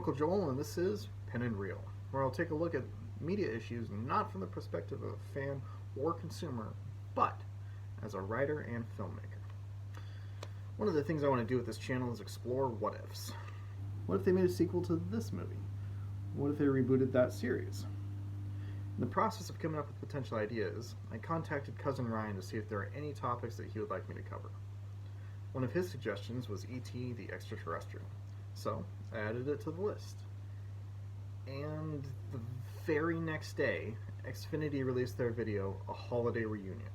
Uncle Joel, and this is Pen and Reel, where I'll take a look at media issues not from the perspective of a fan or consumer, but as a writer and filmmaker. One of the things I want to do with this channel is explore what ifs. What if they made a sequel to this movie? What if they rebooted that series? In the process of coming up with potential ideas, I contacted Cousin Ryan to see if there are any topics that he would like me to cover. One of his suggestions was E.T. the Extra-Terrestrial, so I added it to the list. And the very next day, Xfinity released their video, A Holiday Reunion,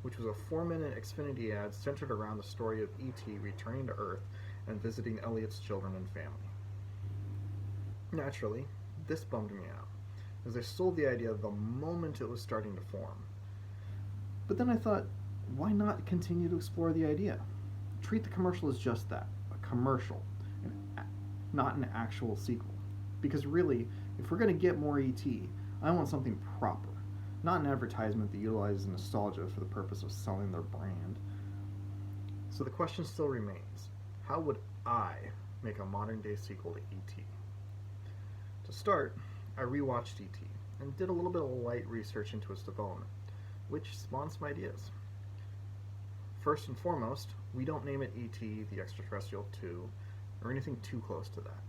which was a 4-minute Xfinity ad centered around the story of E.T. returning to Earth and visiting Elliot's children and family. Naturally, this bummed me out, as they sold the idea the moment it was starting to form. But then I thought, why not continue to explore the idea? Treat the commercial as just that, a commercial, and not an actual sequel. Because really, if we're going to get more E.T., I want something proper, not an advertisement that utilizes nostalgia for the purpose of selling their brand. So the question still remains, how would I make a modern-day sequel to E.T.? To start, I rewatched E.T. and did a little bit of light research into its development, which spawned some ideas. First and foremost, we don't name it E.T. the Extra-Terrestrial 2 or anything too close to that.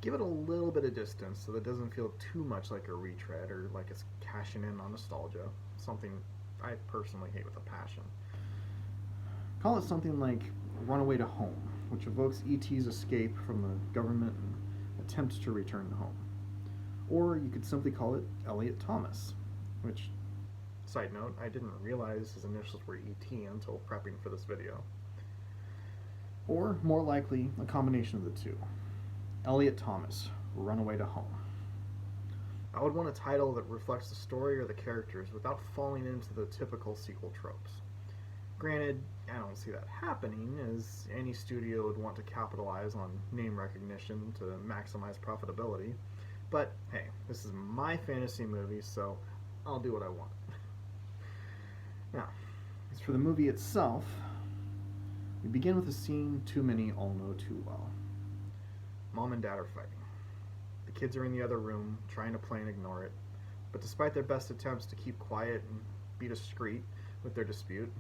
Give it a little bit of distance so that it doesn't feel too much like a retread or like it's cashing in on nostalgia, something I personally hate with a passion. Call it something like Runaway to Home, which evokes E.T.'s escape from the government and attempts to return home. Or you could simply call it Elliot Thomas, which, side note, I didn't realize his initials were E.T. until prepping for this video. Or, more likely, a combination of the two. Elliot Thomas, Runaway to Home. I would want a title that reflects the story or the characters without falling into the typical sequel tropes. Granted, I don't see that happening, as any studio would want to capitalize on name recognition to maximize profitability, but hey, this is my fantasy movie, so I'll do what I want. Now, as for the movie itself, we begin with a scene too many all know too well. Mom and Dad are fighting. The kids are in the other room, trying to play and ignore it, but despite their best attempts to keep quiet and be discreet with their dispute,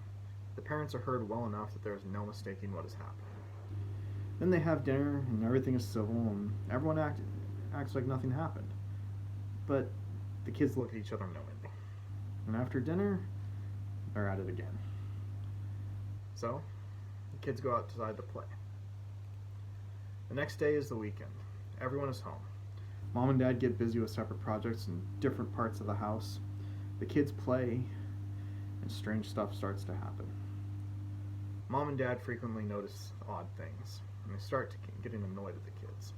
the parents are heard well enough that there is no mistaking what has happened. Then they have dinner, and everything is civil, and everyone acts like nothing happened. But the kids look at each other knowingly. And after dinner, they're at it again. So, the kids go outside to play. The next day is the weekend. Everyone is home. Mom and Dad get busy with separate projects in different parts of the house. The kids play, and strange stuff starts to happen. Mom and Dad frequently notice odd things, and they start getting annoyed at the kids.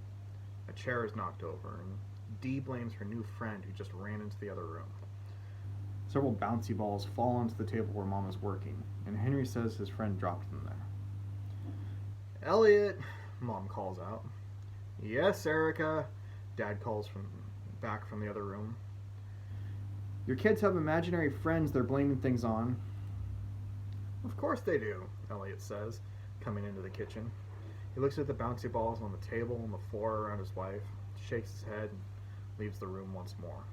A chair is knocked over, and Dee blames her new friend who just ran into the other room. Several bouncy balls fall onto the table where Mom is working, and Henry says his friend dropped them there. Elliot, Mom calls out. Yes, Erica, Dad calls back from the other room. Your kids have imaginary friends they're blaming things on. Of course they do, Elliot says, coming into the kitchen. He looks at the bouncy balls on the table and the floor around his wife, shakes his head, and leaves the room once more.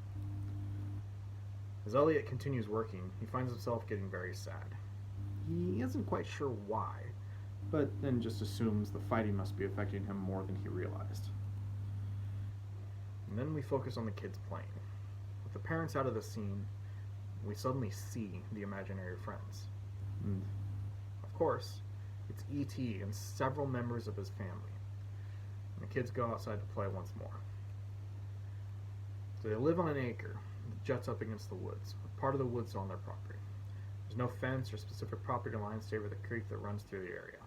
As Elliot continues working, he finds himself getting very sad. He isn't quite sure why, but then just assumes the fighting must be affecting him more than he realized. And then we focus on the kids playing. With the parents out of the scene, we suddenly see the imaginary friends. And, of course, it's E.T. and several members of his family. And the kids go outside to play once more. So they live on an acre that juts up against the woods. Part of the woods is on their property. There's no fence or specific property lines save for the creek that runs through the area.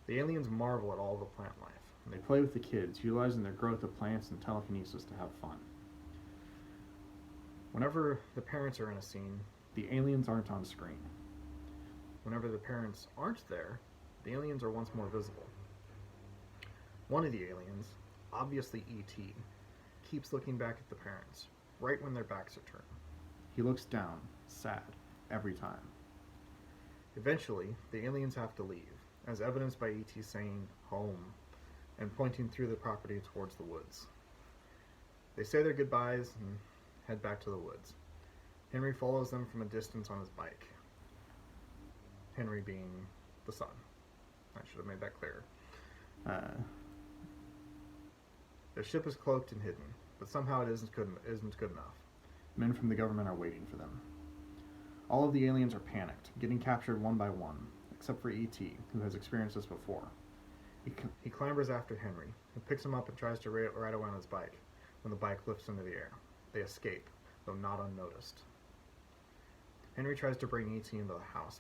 The aliens marvel at all the plant life, and they play with the kids, utilizing their growth of plants and telekinesis to have fun. Whenever the parents are in a scene, the aliens aren't on screen. Whenever the parents aren't there, the aliens are once more visible. One of the aliens, obviously E.T., keeps looking back at the parents, right when their backs are turned. He looks down, sad, every time. Eventually, the aliens have to leave, as evidenced by E.T. saying, home, and pointing through the property towards the woods. They say their goodbyes and head back to the woods. Henry follows them from a distance on his bike. Henry being the son. I should have made that clearer. Their ship is cloaked and hidden, but somehow it isn't good enough. Men from the government are waiting for them. All of the aliens are panicked, getting captured one by one, except for E.T., who has experienced this before. He clambers after Henry, who picks him up and tries to ride away on his bike, when the bike lifts into the air. They escape, though not unnoticed. Henry tries to bring E.T. into the house,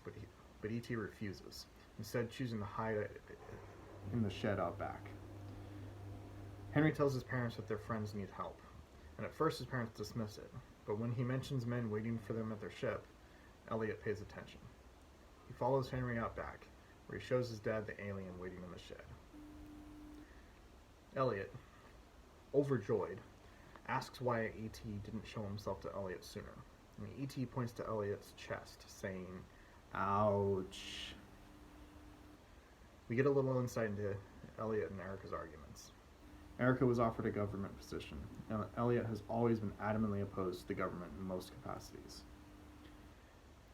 but E.T. refuses, instead choosing to hide in the shed out back. Henry tells his parents that their friends need help, and at first his parents dismiss it, but when he mentions men waiting for them at their ship, Elliot pays attention. He follows Henry out back, where he shows his dad the alien waiting in the shed. Elliot, overjoyed, asks why E.T. didn't show himself to Elliot sooner, and E.T. points to Elliot's chest, saying, "Ouch." We get a little insight into Elliot and Erica's arguments. Erica was offered a government position, and Elliot has always been adamantly opposed to the government in most capacities.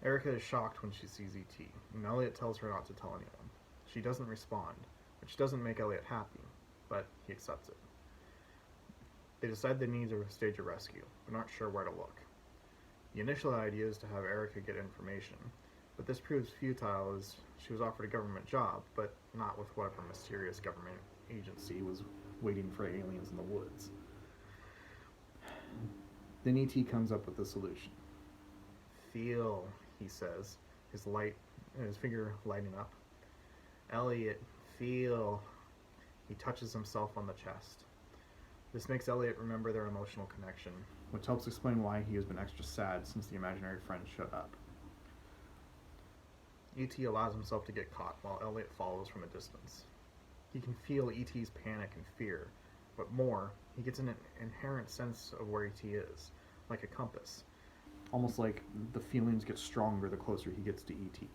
Erica is shocked when she sees E.T., and Elliot tells her not to tell anyone. She doesn't respond, which doesn't make Elliot happy, but he accepts it. They decide they need to stage a rescue, but aren't sure where to look. The initial idea is to have Erica get information, but this proves futile as she was offered a government job, but not with whatever mysterious government agency was waiting for aliens in the woods. Then E.T. comes up with a solution. "Feel," he says, his finger lighting up. "Elliot, feel." He touches himself on the chest. This makes Elliot remember their emotional connection, which helps explain why he has been extra sad since the imaginary friend showed up. E.T. allows himself to get caught while Elliot follows from a distance. He can feel E.T.'s panic and fear, but more, he gets an inherent sense of where E.T. is, like a compass. Almost like the feelings get stronger the closer he gets to E.T.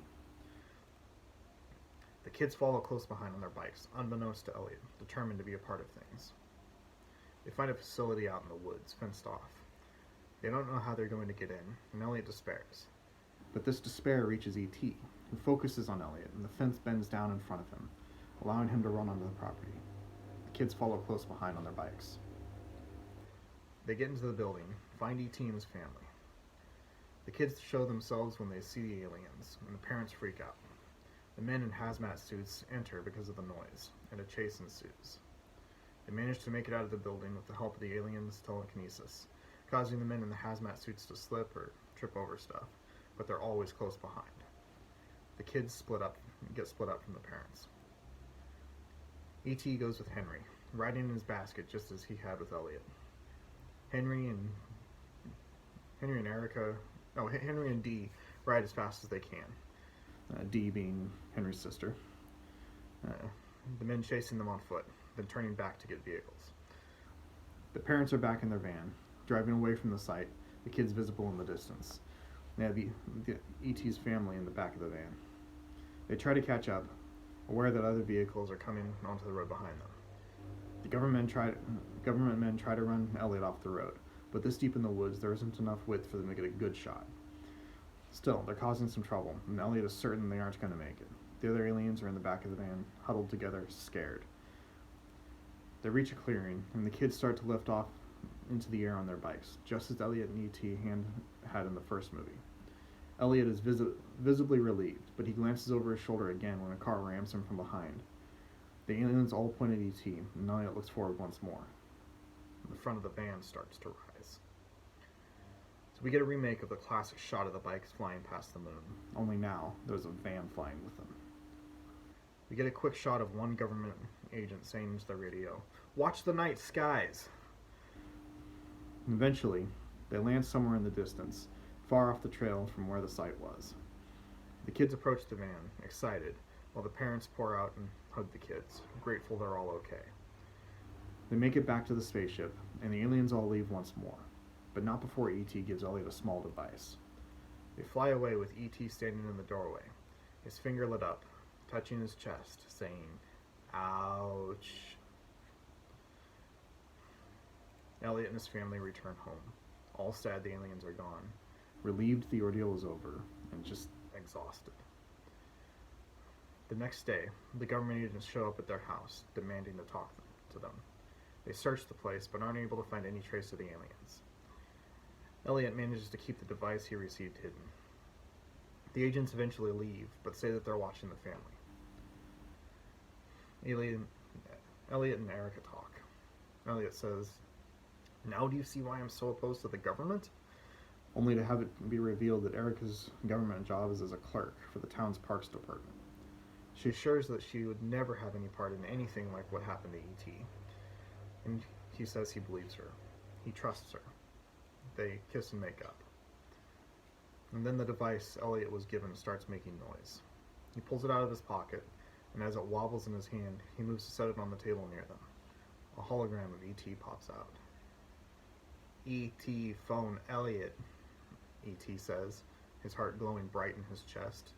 The kids follow close behind on their bikes, unbeknownst to Elliot, determined to be a part of things. They find a facility out in the woods, fenced off. They don't know how they're going to get in, and Elliot despairs. But this despair reaches E.T., who focuses on Elliot, and the fence bends down in front of him, allowing him to run onto the property. The kids follow close behind on their bikes. They get into the building, find E.T. and his family. The kids show themselves when they see the aliens, and the parents freak out. The men in hazmat suits enter because of the noise, and a chase ensues. They manage to make it out of the building with the help of the aliens' telekinesis, causing the men in the hazmat suits to slip or trip over stuff, but they're always close behind. The kids get split up from the parents. E.T. goes with Henry, riding in his basket just as he had with Elliot. Henry and Dee ride as fast as they can. Dee being Henry's sister. The men chasing them on foot, then turning back to get vehicles. The parents are back in their van, driving away from the site, the kids visible in the distance. They have E.T.'s family in the back of the van. They try to catch up, aware that other vehicles are coming onto the road behind them. The government men try to run Elliot off the road, but this deep in the woods there isn't enough width for them to get a good shot. Still, they're causing some trouble, and Elliot is certain they aren't going to make it. The other aliens are in the back of the van, huddled together, scared. They reach a clearing, and the kids start to lift off into the air on their bikes, just as Elliot and E.T. had in the first movie. Elliot is visibly relieved, but he glances over his shoulder again when a car rams him from behind. The aliens all point at E.T., and Elliot looks forward once more. The front of the van starts to rise. So we get a remake of the classic shot of the bikes flying past the moon, only now there's a van flying with them. We get a quick shot of one government agent saying into the radio, "Watch the night skies!" And eventually, they land somewhere in the distance, far off the trail from where the site was. The kids approach the van, excited, while the parents pour out and hug the kids, grateful they're all okay. They make it back to the spaceship, and the aliens all leave once more, but not before E.T. gives Elliot a small device. They fly away with E.T. standing in the doorway, his finger lit up, touching his chest, saying, "Ouch." Elliot and his family return home. All sad the aliens are gone, relieved the ordeal is over, and just exhausted. The next day, the government agents show up at their house, demanding to talk to them. They search the place, but aren't able to find any trace of the aliens. Elliot manages to keep the device he received hidden. The agents eventually leave, but say that they're watching the family. Elliot and Erica talk. Elliot says, "Now do you see why I'm so opposed to the government?" Only to have it be revealed that Erica's government job is as a clerk for the town's parks department. She assures that she would never have any part in anything like what happened to E.T. And he says he believes her. He trusts her. They kiss and make up. And then the device Elliot was given starts making noise. He pulls it out of his pocket, and as it wobbles in his hand, he moves to set it on the table near them. A hologram of E.T. pops out. "E.T. phone Elliot," E.T. says, his heart glowing bright in his chest.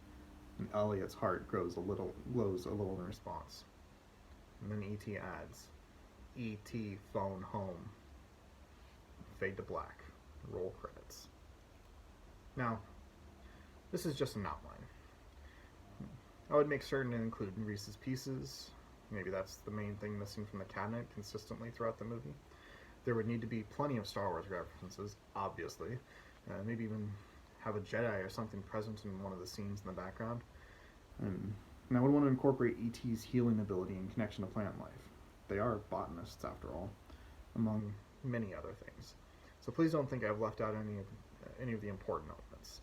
And Elliot's heart glows a little in response. And then E.T. adds, "E.T. phone home." Fade to black. Roll credits. Now, this is just an outline. I would make certain to include Reese's Pieces. Maybe that's the main thing missing from the cabinet consistently throughout the movie. There would need to be plenty of Star Wars references, obviously. Maybe even have a Jedi or something present in one of the scenes in the background. And I would want to incorporate E.T.'s healing ability in connection to plant life. They are botanists, after all, among many other things. So please don't think I've left out any of the important elements.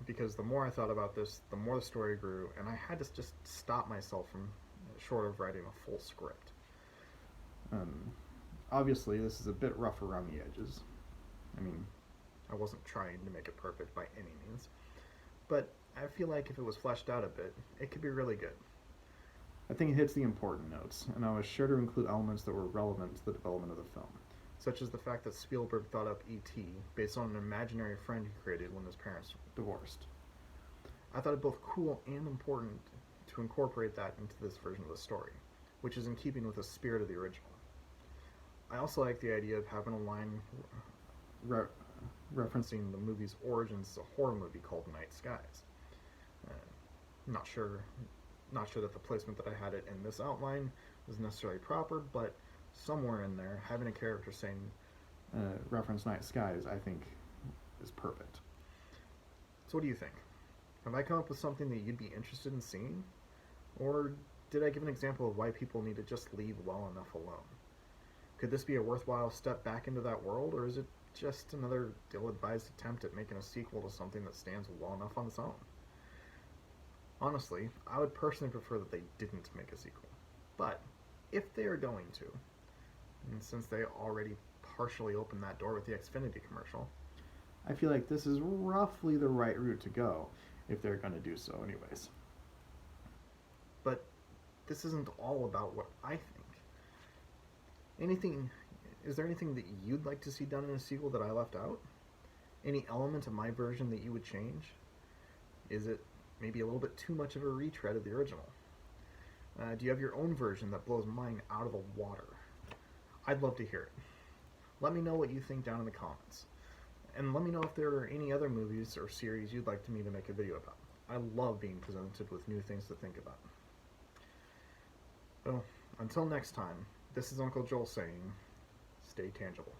Because the more I thought about this, the more the story grew, and I had to just stop myself from short of writing a full script. Obviously, this is a bit rough around the edges. I mean, I wasn't trying to make it perfect by any means, but I feel like if it was fleshed out a bit, it could be really good. I think it hits the important notes, and I was sure to include elements that were relevant to the development of the film, such as the fact that Spielberg thought up E.T. based on an imaginary friend he created when his parents divorced. I thought it both cool and important to incorporate that into this version of the story, which is in keeping with the spirit of the original. I also like the idea of having a line referencing the movie's origins as a horror movie called Night Skies. Not sure that the placement that I had it in this outline was necessarily proper, but somewhere in there, having a character saying reference Night Skies, I think, is perfect. So what do you think? Have I come up with something that you'd be interested in seeing? Or did I give an example of why people need to just leave well enough alone? Could this be a worthwhile step back into that world, or is it just another ill-advised attempt at making a sequel to something that stands well enough on its own? Honestly, I would personally prefer that they didn't make a sequel. But if they are going to, and since they already partially opened that door with the Xfinity commercial, I feel like this is roughly the right route to go if they're going to do so anyways. But this isn't all about what I think. Is there anything that you'd like to see done in a sequel that I left out? Any element of my version that you would change? Is it maybe a little bit too much of a retread of the original? Do you have your own version that blows mine out of the water? I'd love to hear it. Let me know what you think down in the comments. And let me know if there are any other movies or series you'd like me to make a video about. I love being presented with new things to think about. Well, until next time, this is Uncle Joel saying, stay tangible.